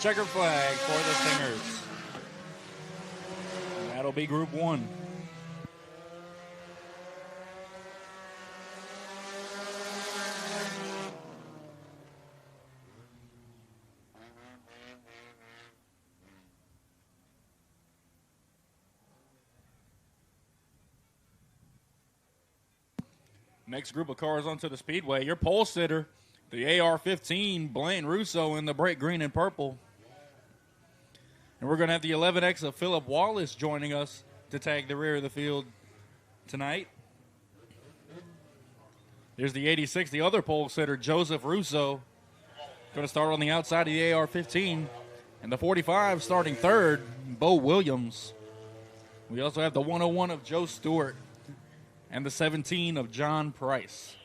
checkered flag for the Stingers. And that'll be Group 1. Next group of cars onto the speedway. Your pole sitter, the AR-15, Blaine Russo in the bright green and purple. And we're going to have the 11X of Philip Wallace joining us to tag the rear of the field tonight. There's the 86, the other pole sitter, Joseph Russo, going to start on the outside of the AR-15. And the 45 starting third, Bo Williams. We also have the 101 of Joe Stewart and the 17 of John Price.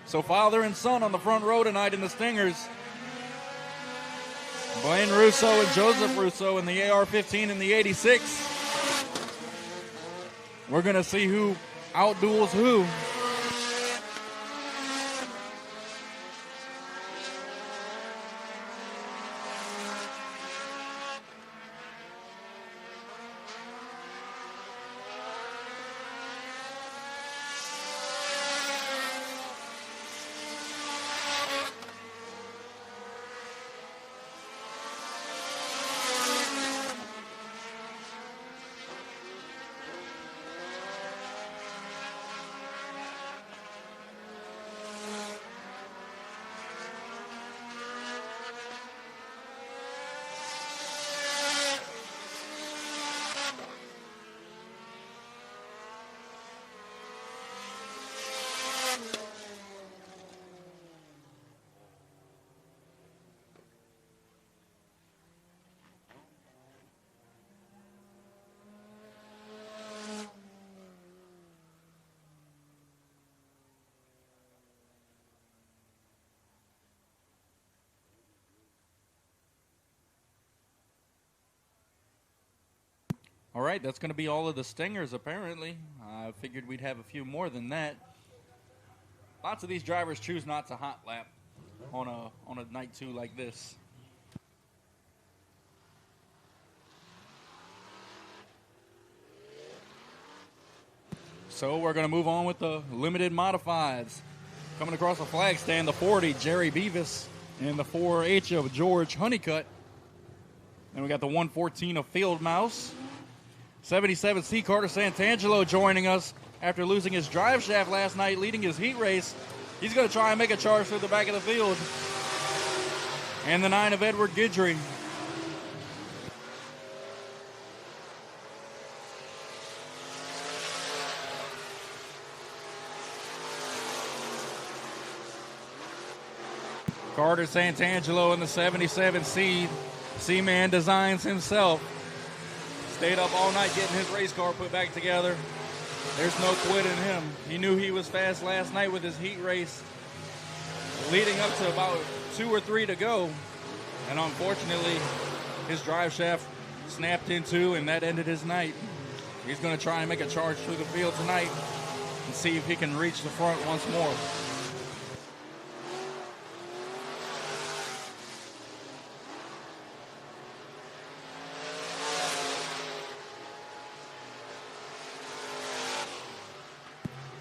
So father and son on the front row tonight in the Stingers. Blaine Russo and Joseph Russo in the AR-15 and the 86. We're going to see who outduels who. All right, that's going to be all of the Stingers, apparently. I figured we'd have a few more than that. Lots of these drivers choose not to hot lap on a night two like this. So we're going to move on with the limited modifieds. Coming across the flag stand, the 40, Jerry Beavis, and the 4H of George Honeycutt. Then we got the 114 of Field Mouse. 77C Carter Santangelo joining us after losing his drive shaft last night, leading his heat race. He's going to try and make a charge through the back of the field. And the 9 of Edward Guidry. Carter Santangelo in the 77C. C-Man Designs himself. Stayed up all night getting his race car put back together. There's no quit in him. He knew he was fast last night with his heat race, leading up to about 2 or 3 to go. And unfortunately, his drive shaft snapped in two, and that ended his night. He's going to try and make a charge through the field tonight and see if he can reach the front once more.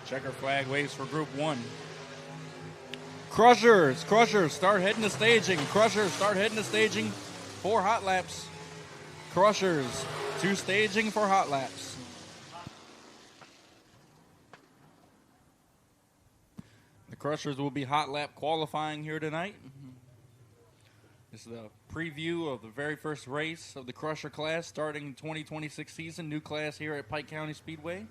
Checker flag waves for Group 1. Crushers, start heading to staging. Crushers, start heading to staging for hot laps. Crushers, to staging for hot laps. The Crushers will be hot lap qualifying here tonight. This is a preview of the very first race of the Crusher class starting 2026 season. New class here at Pike County Speedway.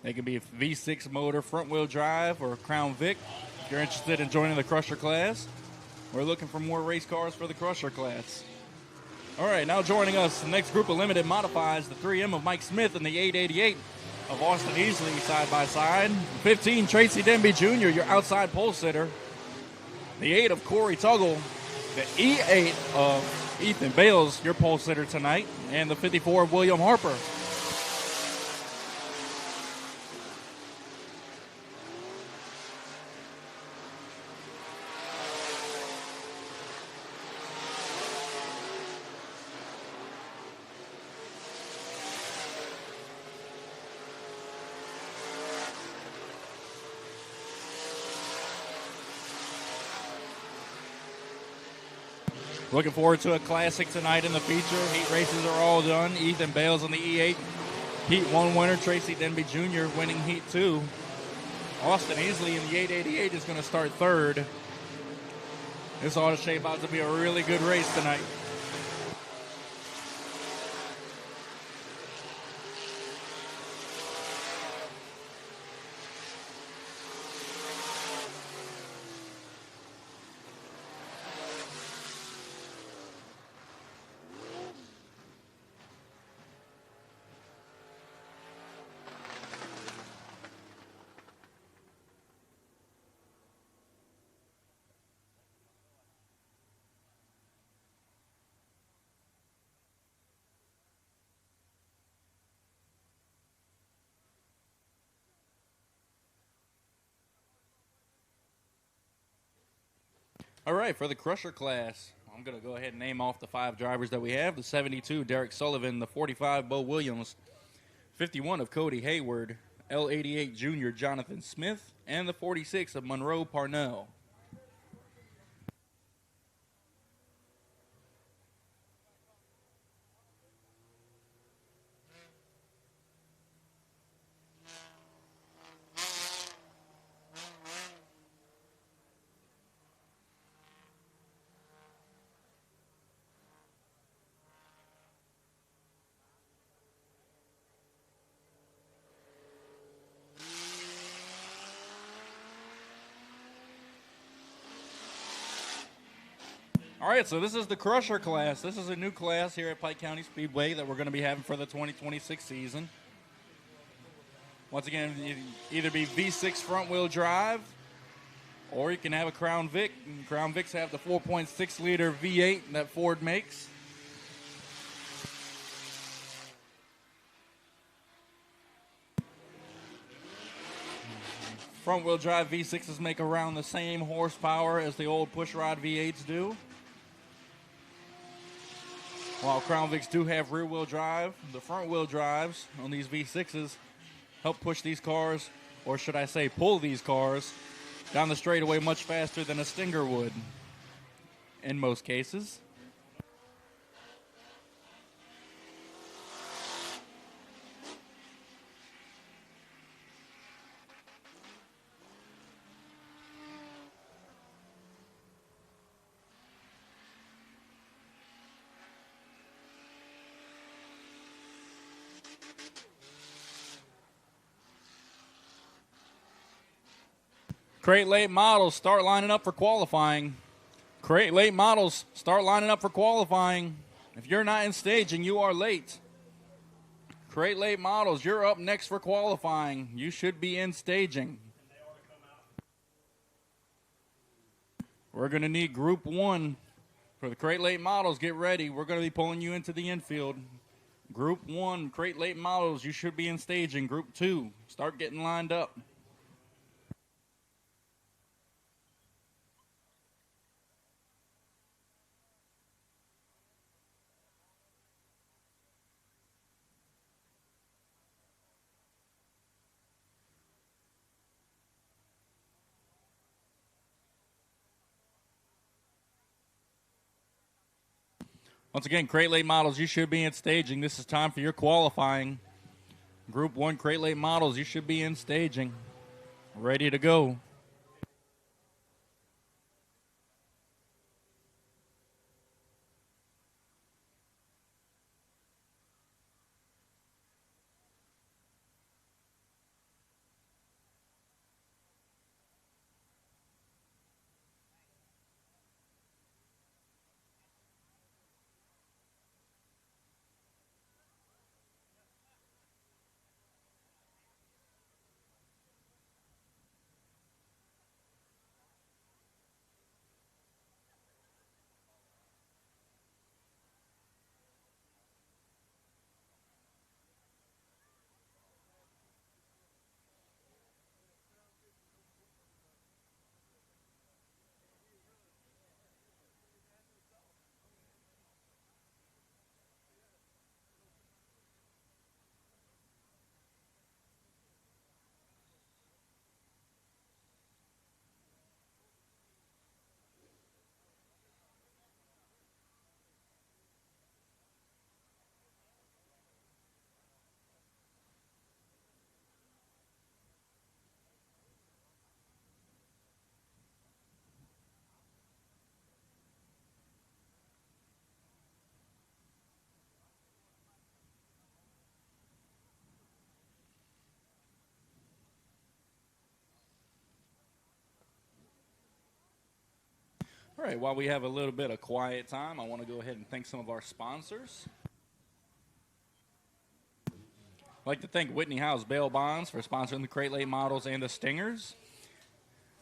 They can be a V6 motor, front-wheel drive, or Crown Vic. If you're interested in joining the Crusher class, we're looking for more race cars for the Crusher class. All right, now joining us, the next group of limited modifieds, the 3M of Mike Smith and the 888. of Austin Easley side by side. 15, Tracy Denby Jr., your outside pole sitter. The 8 of Corey Tuggle. The E8 of Ethan Bales, your pole sitter tonight. And the 54 of William Harper. Looking forward to a classic tonight in the feature. Heat races are all done. Ethan Bales in the E8. Heat 1 winner, Tracy Denby Jr. winning Heat 2. Austin Easley in the 888 is going to start third. This ought to shape out to be a really good race tonight. All right, for the Crusher class, I'm going to go ahead and name off the 5 drivers that we have. The 72, Derek Sullivan. The 45, Bo Williams. 51 of Cody Hayward. L88 Junior, Jonathan Smith. And the 46 of Monroe Parnell. All right, so this is the Crusher class. This is a new class here at Pike County Speedway that we're going to be having for the 2026 season. Once again, you can either be V6 front-wheel drive, or you can have a Crown Vic. And Crown Vics have the 4.6-liter V8 that Ford makes. Front-wheel drive V6s make around the same horsepower as the old pushrod V8s do. While Crown Vics do have rear-wheel drive, the front-wheel drives on these V6s help push these cars, or should I say pull these cars, down the straightaway much faster than a Stinger would in most cases. Crate late models, start lining up for qualifying. Crate late models, start lining up for qualifying. If you're not in staging, you are late. Crate late models, you're up next for qualifying. You should be in staging. We're going to need Group 1 for the crate late models. Get ready. We're going to be pulling you into the infield. Group 1, crate late models, you should be in staging. Group 2, start getting lined up. Once again, crate late models, you should be in staging. This is time for your qualifying. Group 1 crate late models, you should be in staging. Ready to go. All right, while we have a little bit of quiet time, I want to go ahead and thank some of our sponsors. I'd like to thank Whitney House Bail Bonds for sponsoring the Crate Late Models and the Stingers.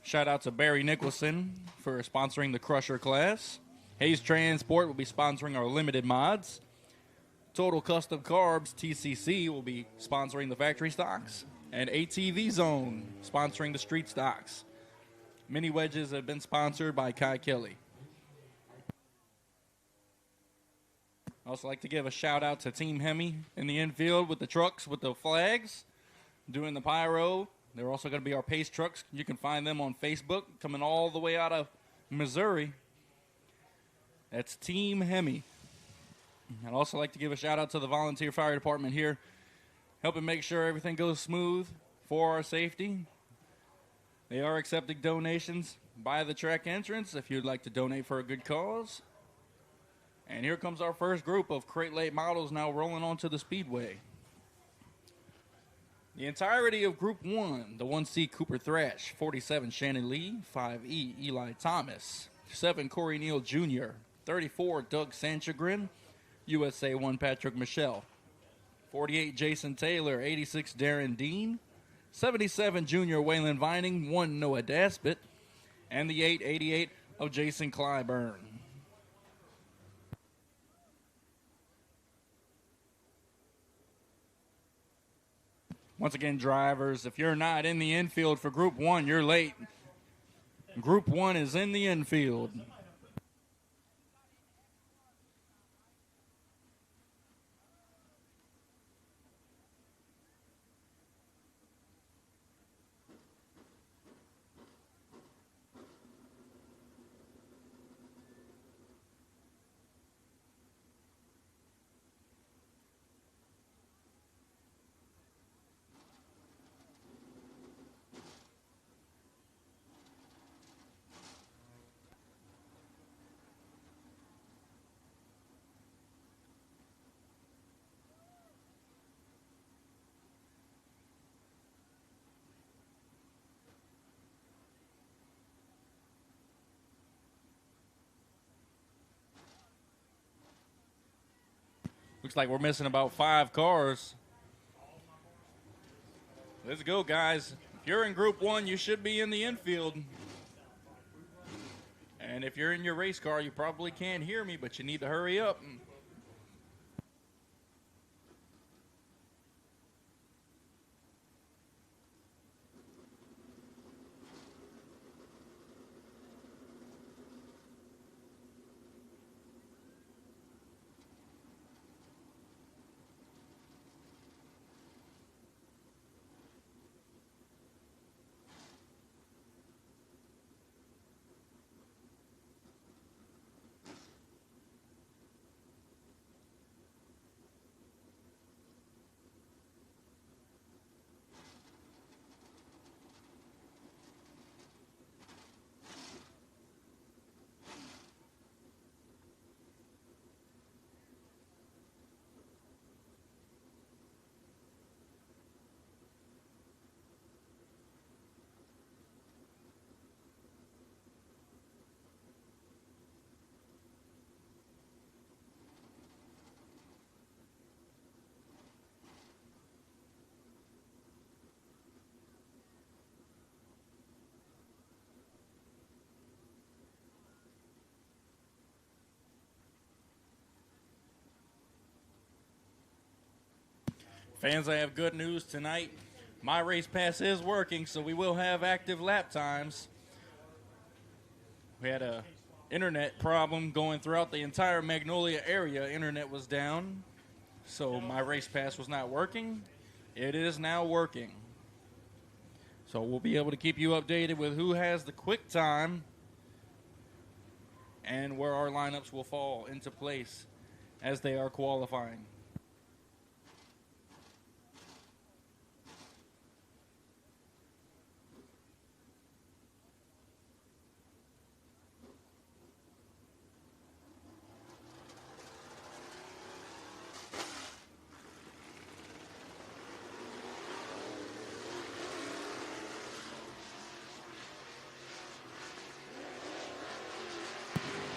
Shout out to Barry Nicholson for sponsoring the Crusher class. Hayes Transport will be sponsoring our limited mods. Total Custom Carbs, TCC, will be sponsoring the factory stocks. And ATV Zone sponsoring the street stocks. Mini wedges have been sponsored by Kai Kelly. I'd also like to give a shout out to Team Hemi in the infield with the trucks with the flags, doing the pyro. They're also going to be our pace trucks. You can find them on Facebook, coming all the way out of Missouri. That's Team Hemi. I'd also like to give a shout out to the volunteer fire department here, helping make sure everything goes smooth for our safety. They are accepting donations by the track entrance if you'd like to donate for a good cause. And here comes our first group of Crate Late models now rolling onto the speedway. The entirety of Group 1, the 1C Cooper Thrash, 47 Shannon Lee, 5E Eli Thomas, 7 Corey Neal Jr., 34 Doug Sanchagrin, USA 1 Patrick Michelle, 48 Jason Taylor, 86 Darren Dean, 77 Junior Waylon Vining, 1 Noah Daspit, and the 888 of Jason Clyburn. Once again, drivers, if you're not in the infield for Group 1, you're late. Group 1 is in the infield. Looks like we're missing about 5 cars. Let's go, guys. If you're in Group 1, you should be in the infield. And if you're in your race car, you probably can't hear me, but you need to hurry up. Fans, I have good news tonight. My race pass is working, so we will have active lap times. We had a internet problem going throughout the entire Magnolia area. Internet was down, so my race pass was not working. It is now working. So we'll be able to keep you updated with who has the quick time and where our lineups will fall into place as they are qualifying.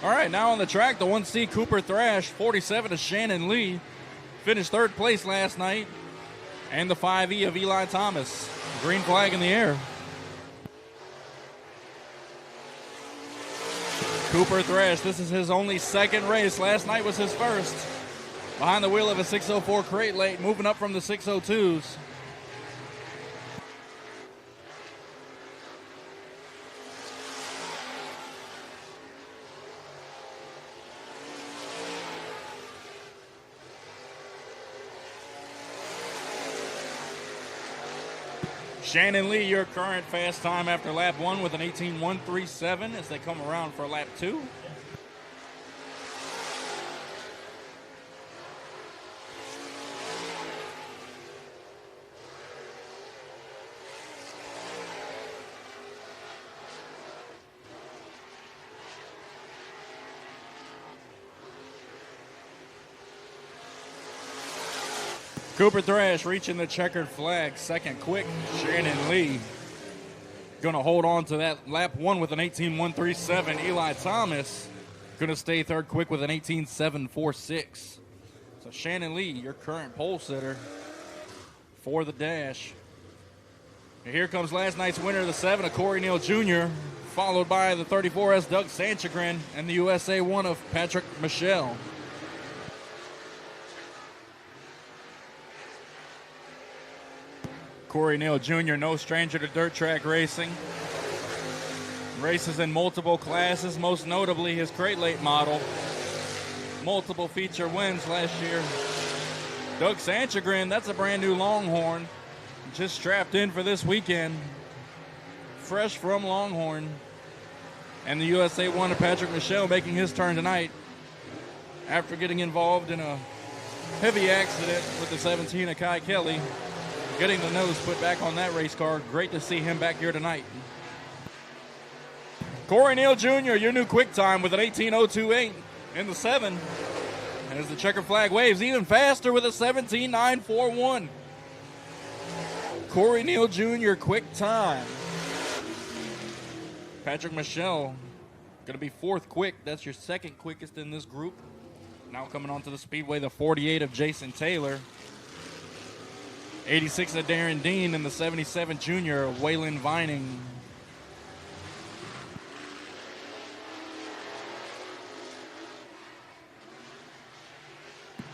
All right, now on the track, the 1C Cooper Thrash, 47 of Shannon Lee, finished third place last night, and the 5E of Eli Thomas. Green flag in the air. Cooper Thrash, this is his only second race. Last night was his first. Behind the wheel of a 604 Crate late, moving up from the 602s. Shannon Lee, your current fast time after lap 1 with an 18.137 as they come around for lap 2. Cooper Thrash reaching the checkered flag, second quick. Shannon Lee going to hold on to that lap 1 with an 18.137. Eli Thomas going to stay third quick with an 18.746. So Shannon Lee, your current pole sitter for the dash. And here comes last night's winner of the 7 of Corey Neal Jr., followed by the 34S Doug Sanchagrin and the USA 1 of Patrick Michelle. Corey Neal Jr., no stranger to dirt track racing. Races in multiple classes, most notably his Crate Late model. Multiple feature wins last year. Doug Sanchagrin, that's a brand new Longhorn. Just strapped in for this weekend. Fresh from Longhorn. And the USA 1 of Patrick Michelle making his turn tonight after getting involved in a heavy accident with the 17 of Kai Kelly. Getting the nose put back on that race car. Great to see him back here tonight. Corey Neal Jr., your new quick time with an 18.028 in the 7. As the checker flag waves, even faster with a 17.941. Corey Neal Jr., quick time. Patrick Michelle, going to be fourth quick. That's your second quickest in this group. Now coming onto the speedway, the 48 of Jason Taylor. 86 of Darren Dean, and the 77 junior of Waylon Vining.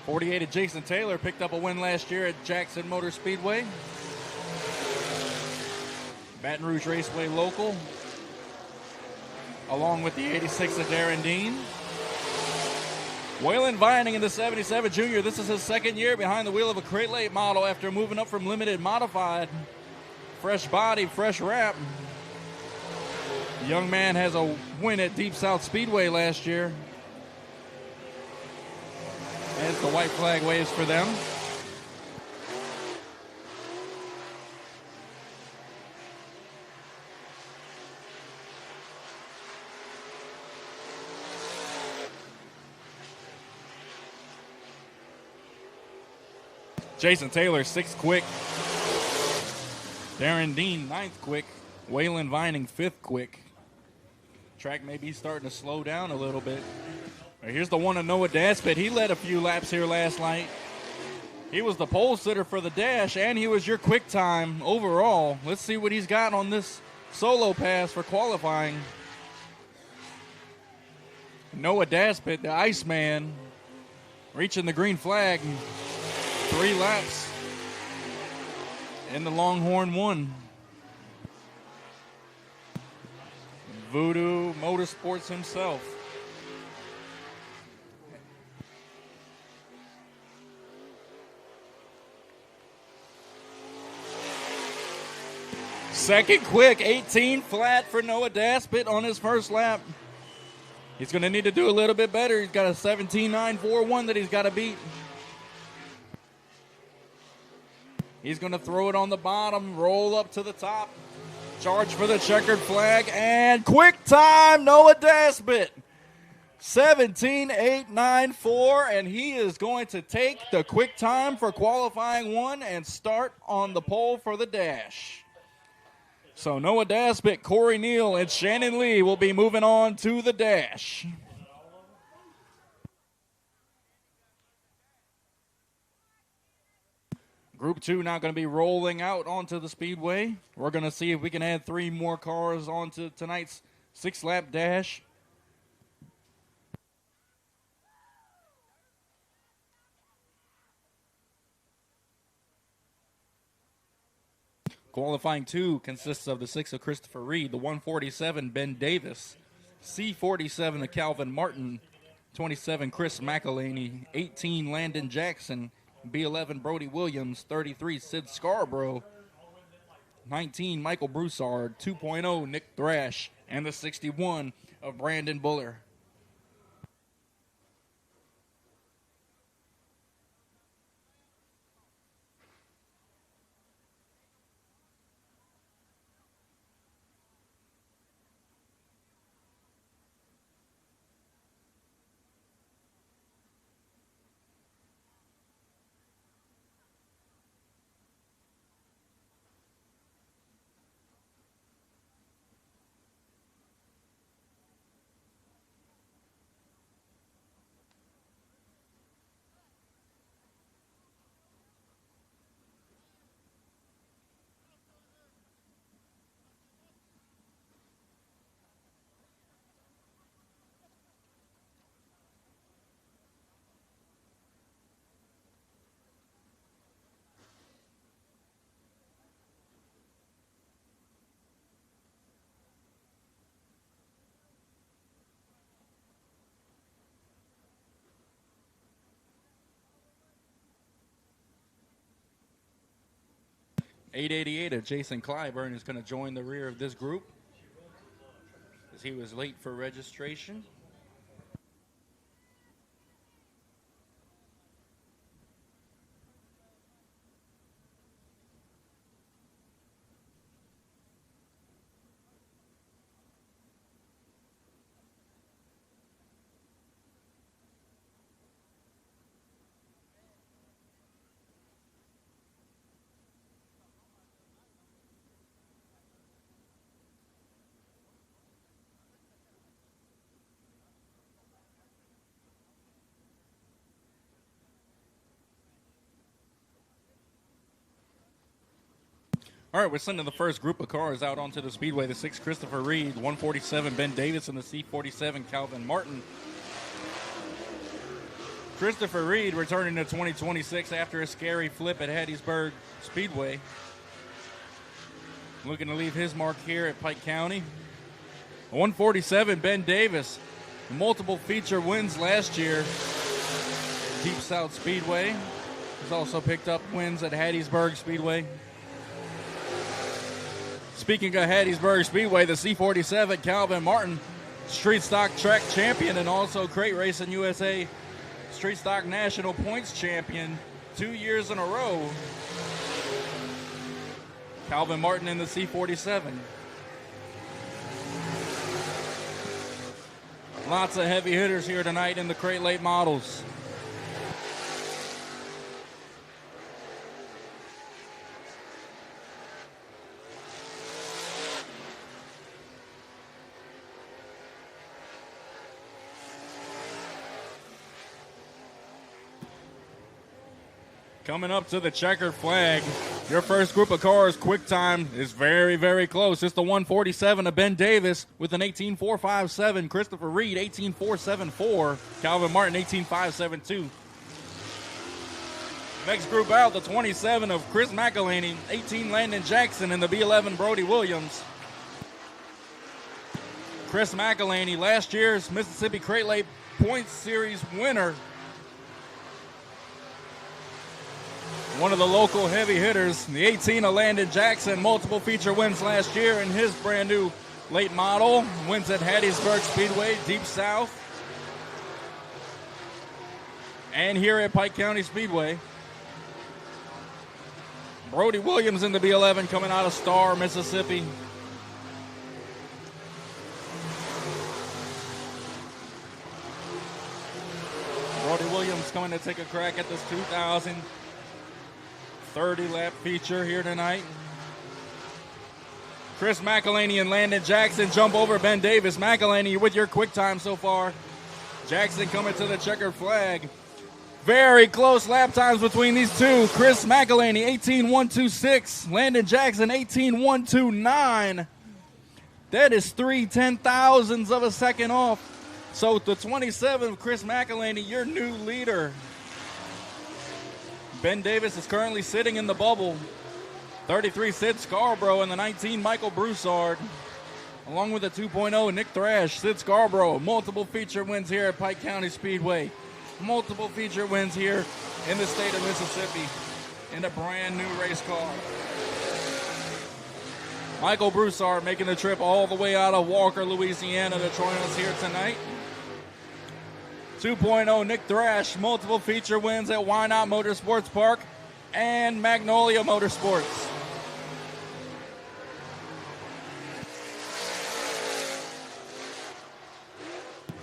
.48 of Jason Taylor picked up a win last year at Jackson Motor Speedway. Baton Rouge Raceway local, along with the 86 of Darren Dean. Waylon Vining in the 77 junior. This is his second year behind the wheel of a Crate Late model after moving up from limited modified. Fresh body, fresh wrap. The young man has a win at Deep South Speedway last year. As the white flag waves for them. Jason Taylor, 6th quick. Darren Dean, 9th quick. Waylon Vining, 5th quick. Track may be starting to slow down a little bit. Here's the one of Noah Daspit. He led a few laps here last night. He was the pole sitter for the dash, and he was your quick time overall. Let's see what he's got on this solo pass for qualifying. Noah Daspit, the Iceman, reaching the green flag. 3 laps in the Longhorn 1. Voodoo Motorsports himself. Second quick, 18 flat for Noah Daspit on his first lap. He's going to need to do a little bit better. He's got a 17.941 that he's got to beat. He's going to throw it on the bottom, roll up to the top, charge for the checkered flag, and quick time, Noah Daspit. 17.894, and he is going to take the quick time for qualifying 1 and start on the pole for the dash. So Noah Daspit, Corey Neal, and Shannon Lee will be moving on to the dash. Group 2 now going to be rolling out onto the speedway. We're going to see if we can add 3 more cars onto tonight's 6-lap dash. Qualifying 2 consists of the 6 of Christopher Reed, the 147 Ben Davis, C47 of Calvin Martin, 27 Chris McElhaney, 18 Landon Jackson, B11 Brody Williams, 33 Sid Scarborough, 19 Michael Broussard, 2.0 Nick Thrash, and the 61 of Brandon Buller. .888 of Jason Clyburn is going to join the rear of this group as he was late for registration. All right, we're sending the first group of cars out onto the speedway. The 6 Christopher Reed, 147 Ben Davis, and the C47 Calvin Martin. Christopher Reed returning to 2026 after a scary flip at Hattiesburg Speedway. Looking to leave his mark here at Pike County. 147 Ben Davis, multiple feature wins last year at Deep South Speedway. He's also picked up wins at Hattiesburg Speedway. Speaking of Hattiesburg Speedway, the C47 Calvin Martin, Street Stock Track Champion and also CrateRacinUSA Street Stock National Points Champion 2 years in a row. Calvin Martin in the C47. Lots of heavy hitters here tonight in the Crate Late Models. Coming up to the checkered flag, your first group of cars, quick time, is very, very close. It's the 147 of Ben Davis with an 18.457. Christopher Reed, 18.474. Calvin Martin, 18.572. Next group out, the 27 of Chris McElhaney, 18 Landon Jackson, and the B11 Brody Williams. Chris McElhaney, last year's Mississippi Crate Late Points Series winner. One of the local heavy hitters, the 18 of Landon Jackson, multiple feature wins last year in his brand new late model. Wins at Hattiesburg Speedway, Deep South. And here at Pike County Speedway. Brody Williams in the B11 coming out of Star, Mississippi. Brody Williams coming to take a crack at this 2030-lap feature here tonight. Chris McElhaney and Landon Jackson jump over Ben Davis. McElhaney with your quick time so far. Jackson coming to the checkered flag. Very close lap times between these two. Chris McElhaney, 18.126. Landon Jackson, 18.129. That is 0.3 of a second off. So the 27, Chris McElhaney, your new leader. Ben Davis is currently sitting in the bubble. 33, Sid Scarborough, and the 19, Michael Broussard. Along with the 2.0, Nick Thrash, Sid Scarborough. Multiple feature wins here at Pike County Speedway. Multiple feature wins here in the state of Mississippi in a brand new race car. Michael Broussard making the trip all the way out of Walker, Louisiana to join us here tonight. 2.0 Nick Thrash, multiple feature wins at Why Not Motorsports Park and Magnolia Motorsports.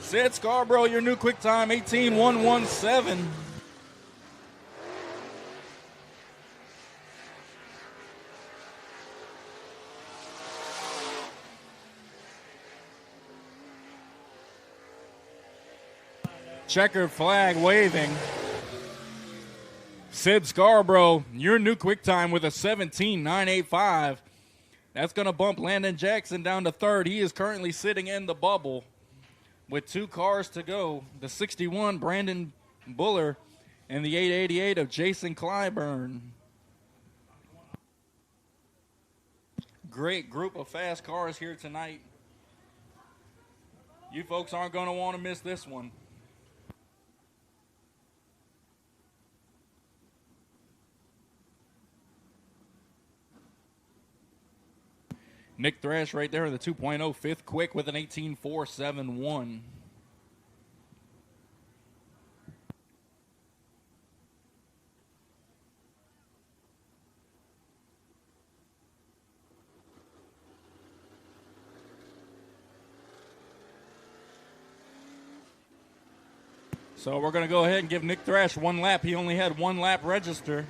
Sid Scarborough, your new quick time, 18.117. Checkered flag waving. Sid Scarborough, your new quick time with a 17.985. That's going to bump Landon Jackson down to third. He is currently sitting in the bubble with 2 cars to go. The 61, Brandon Buller, and the 888 of Jason Clyburn. Great group of fast cars here tonight. You folks aren't going to want to miss this one. Nick Thrash right there in the 2.0, fifth quick with an 18.471. So we're going to go ahead and give Nick Thrash 1 lap. He only had 1 lap register.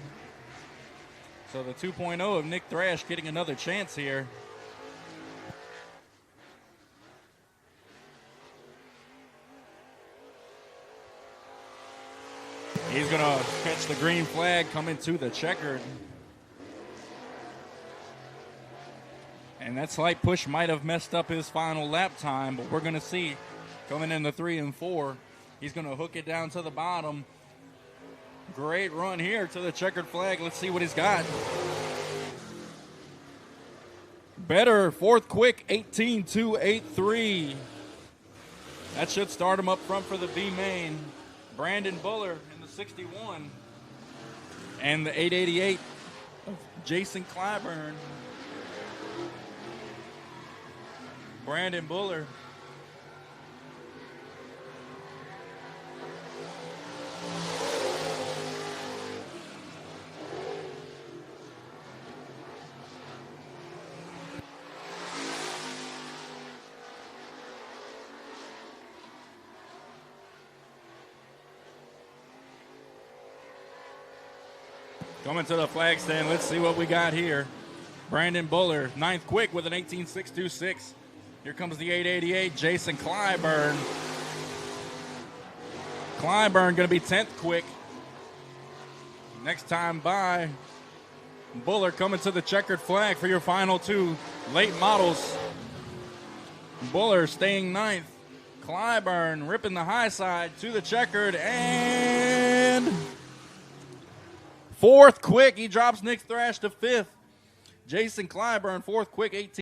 So the 2.0 of Nick Thrash getting another chance here. He's going to catch the green flag coming to the checkered. And that slight push might have messed up his final lap time, but we're going to see coming in the 3 and 4. He's going to hook it down to the bottom. Great run here to the checkered flag. Let's see what he's got. Better, 4th quick, 18.283. That should start him up front for the B main. Brandon Buller in the 61. And the 888 of Jason Clyburn. Brandon Buller. Coming to the flag stand, let's see what we got here. Brandon Buller, 9th quick with an 18.626. Here comes the 888, Jason Clyburn. Clyburn going to be 10th quick. Next time by, Buller coming to the checkered flag for your final 2 late models. Buller staying 9th. Clyburn ripping the high side to the checkered, and 4th quick. He drops Nick Thrash to 5th. Jason Clyburn, 4th quick, 18.